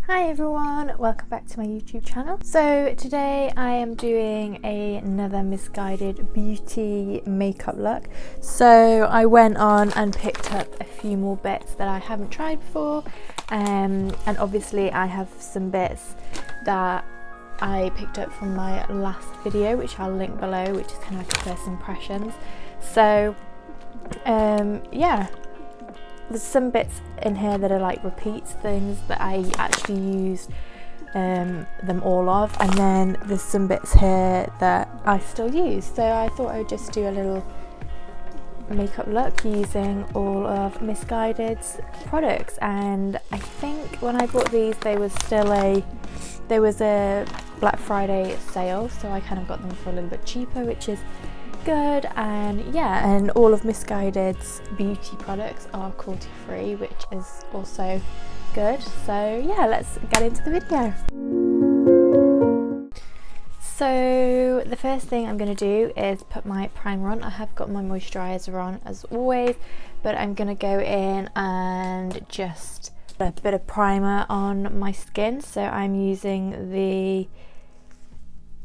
Hi everyone, welcome back to my YouTube channel. So today I am doing another misguided beauty makeup look. So I went on and picked up a few more bits that I haven't tried before, and obviously I have some bits that I picked up from my last video, which I'll link below, which is kind of like a first impressions. So yeah, there's some bits in here that are like repeats, things that I actually used them all of, and then there's some bits here that I still use. So I thought I would just do a little makeup look using all of Missguided's products. And I think when I bought these, there was a Black Friday sale, so I kind of got them for a little bit cheaper, which is good. And yeah, and all of Missguided's beauty products are cruelty free, which is also good. So yeah, let's get into the video. So the first thing I'm going to do is put my primer on. I have got my moisturizer on as always, but I'm going to go in and just a bit of primer on my skin. So I'm using the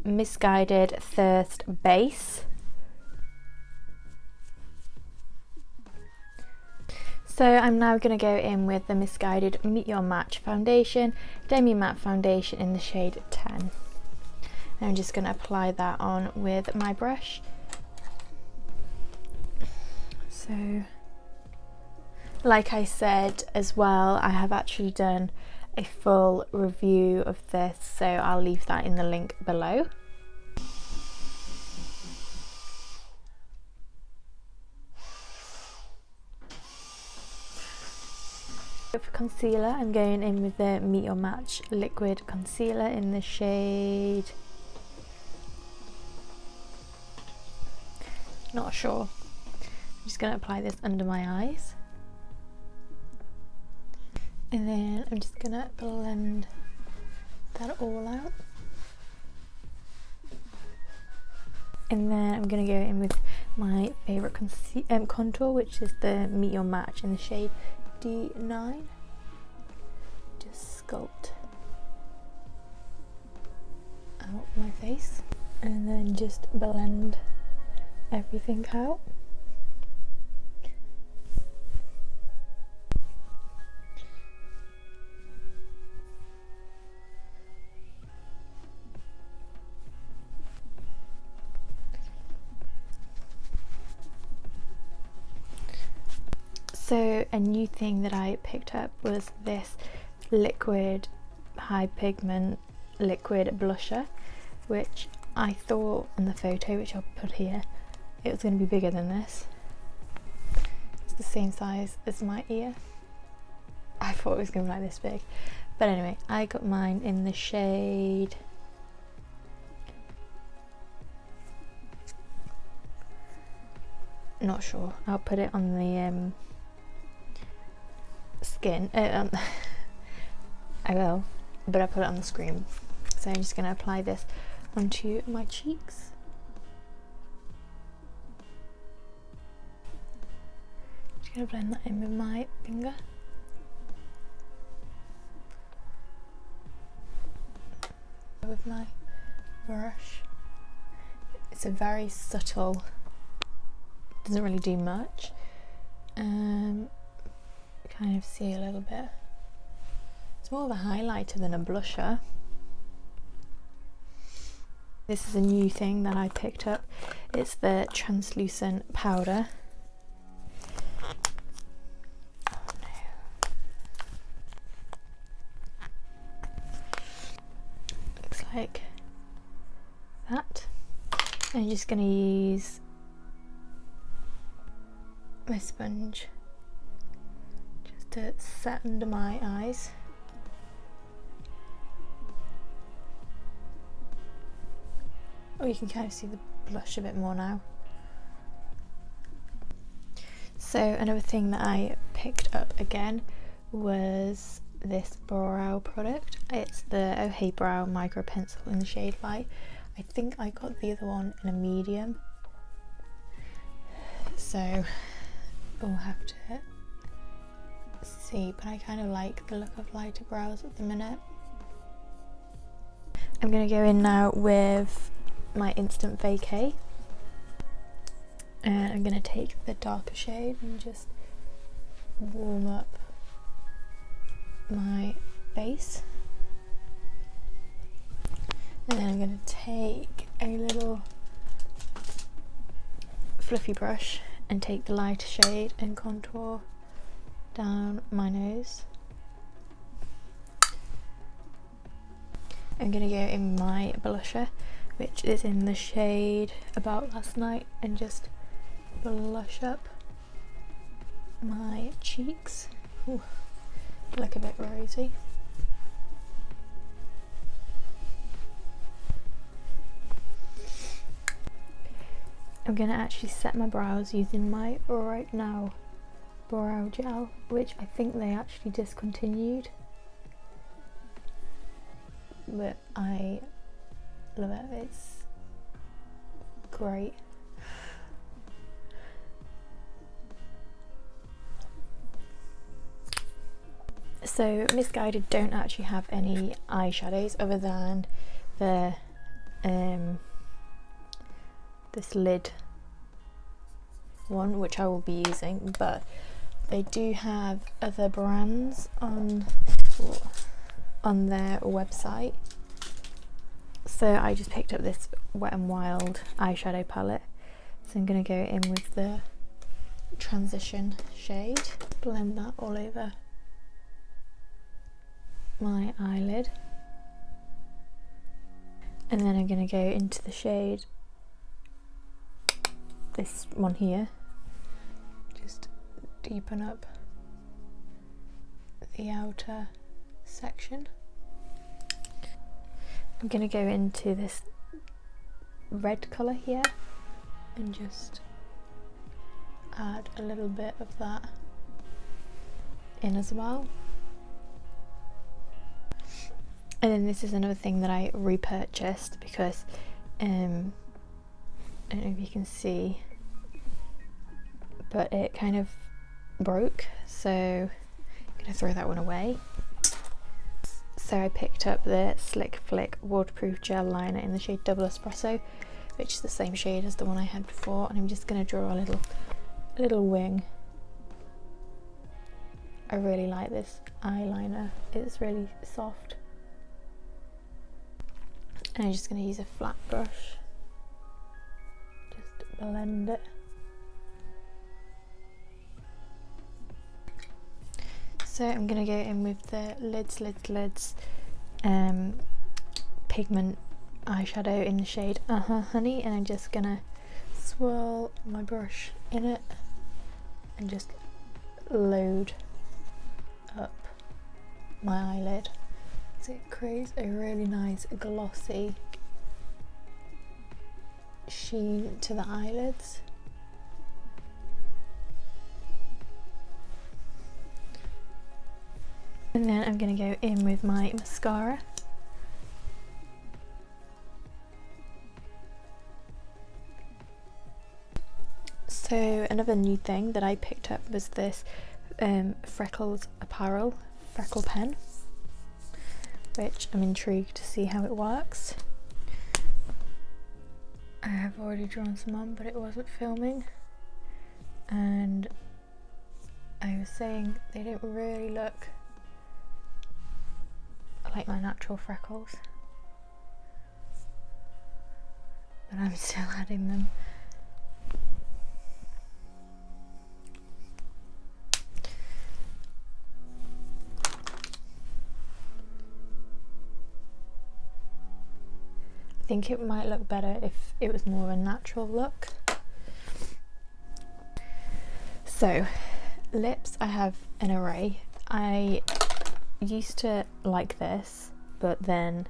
Missguided Thirst Base. So I'm now going to go in with the Missguided Meet Your Match Foundation, Demi Matte Foundation in the shade 10. And I'm just going to apply that on with my brush. So, like I said as well, I have actually done a full review of this, so I'll leave that in the link below. For concealer, I'm going in with the Meet Your Match liquid concealer in the shade, not sure. I'm just going to apply this under my eyes, and then I'm just going to blend that all out. And then I'm going to go in with my favourite contour, which is the Meet Your Match in the shade D9. Just sculpt out my face and then just blend everything out. So a new thing that I picked up was this liquid high pigment liquid blusher, which I thought in the photo, which I'll put here, it was going to be bigger than this. It's the same size as my ear. I thought it was going to be like this big, but anyway, I got mine in the shade not sure, I'll put it on the skin, I will, but I put it on the screen. So I'm just going to apply this onto my cheeks. Just going to blend that in with my finger. With my brush. It's a very subtle, doesn't really do much. Kind of see a little bit. It's more of a highlighter than a blusher. This is a new thing that I picked up. It's the translucent powder. Oh no. Looks like that. I'm just going to use my sponge just to set under my eyes. Oh, you can kind of see the blush a bit more now. So another thing that I picked up again was this brow product. It's the Oh Hey Brow Micro Pencil in the shade Light. I think I got the other one in a medium, so we'll have to see, but I kind of like the look of lighter brows at the minute. I'm going to go in now with my Instant Vacay, and I'm going to take the darker shade and just warm up my face. And then I'm going to take a little fluffy brush and take the lighter shade and contour down my nose. I'm going to go in my blusher, which is in the shade About Last Night, and just blush up my cheeks. Ooh, look a bit rosy. I'm going to actually set my brows using my Right Now brow gel, which I think they actually discontinued, but I love it. It's great. So Missguided don't actually have any eyeshadows other than the this lid one, which I will be using, but they do have other brands on their website. So I just picked up this Wet n Wild eyeshadow palette, so I'm going to go in with the transition shade, blend that all over my eyelid, and then I'm going to go into the shade, this one here, just deepen up the outer section. I'm going to go into this red colour here and just add a little bit of that in as well. And then this is another thing that I repurchased because I don't know if you can see, but it kind of broke, so I'm going to throw that one away. So I picked up the Slick Flick waterproof gel liner in the shade Double Espresso, which is the same shade as the one I had before, and I'm just going to draw a little wing. I really like this eyeliner, it's really soft. And I'm just going to use a flat brush, just blend it. So I'm going to go in with the Lids pigment eyeshadow in the shade Honey, and I'm just going to swirl my brush in it and just load up my eyelid. So it creates a really nice glossy sheen to the eyelids. And then I'm going to go in with my mascara. So another new thing that I picked up was this Freckles Apparel freckle pen, which I'm intrigued to see how it works. I have already drawn some on, but it wasn't filming, and I was saying they don't really look like my natural freckles, but I'm still adding them. I think it might look better if it was more of a natural look. So, lips, I have an array. I used to like this, but then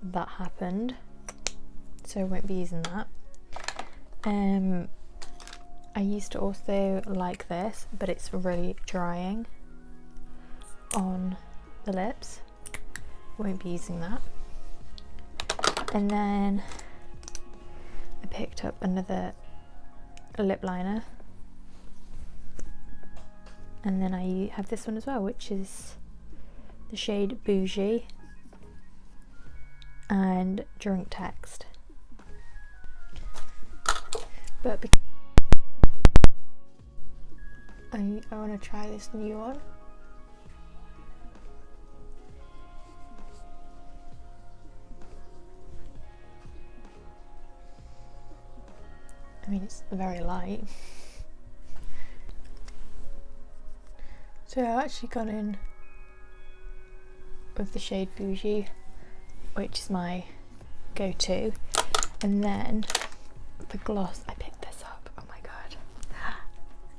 that happened, so I won't be using that. I used to also like this, but it's really drying on the lips. Won't be using that. And then I picked up another lip liner, And then I have this one as well, which is the shade Bougie and Drunk Text. But I want to try this new one. I mean, it's very light. So I've actually gone in with the shade Bougie, which is my go-to, and then the gloss, I picked this up. Oh my god,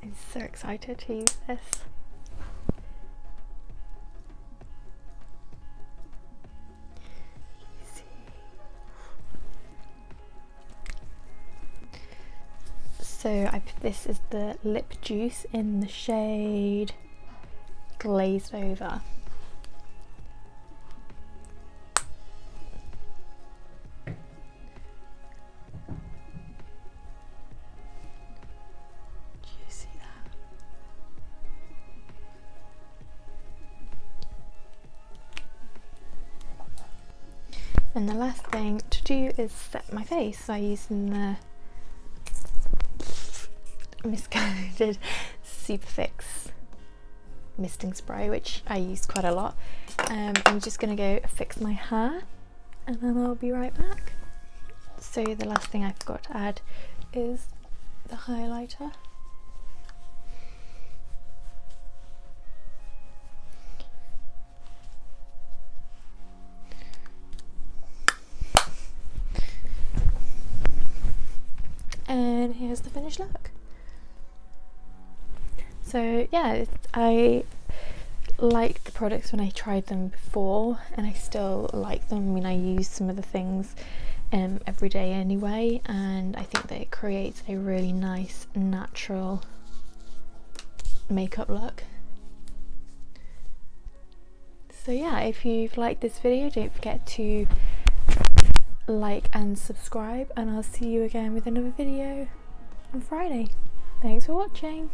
I'm so excited to use this. So this is the Lip Juice in the shade Glazed Over. Do you see that? And the last thing to do is set my face. So I use the MISSGUIDED Superfix misting spray, which I use quite a lot. I'm just gonna go fix my hair and then I'll be right back. So the last thing I forgot to add is the highlighter. And here's the finished look. So yeah, I liked the products when I tried them before, and I still like them. I mean, I use some of the things every day anyway, and I think that it creates a really nice natural makeup look. So yeah, if you've liked this video, don't forget to like and subscribe, and I'll see you again with another video on Friday. Thanks for watching.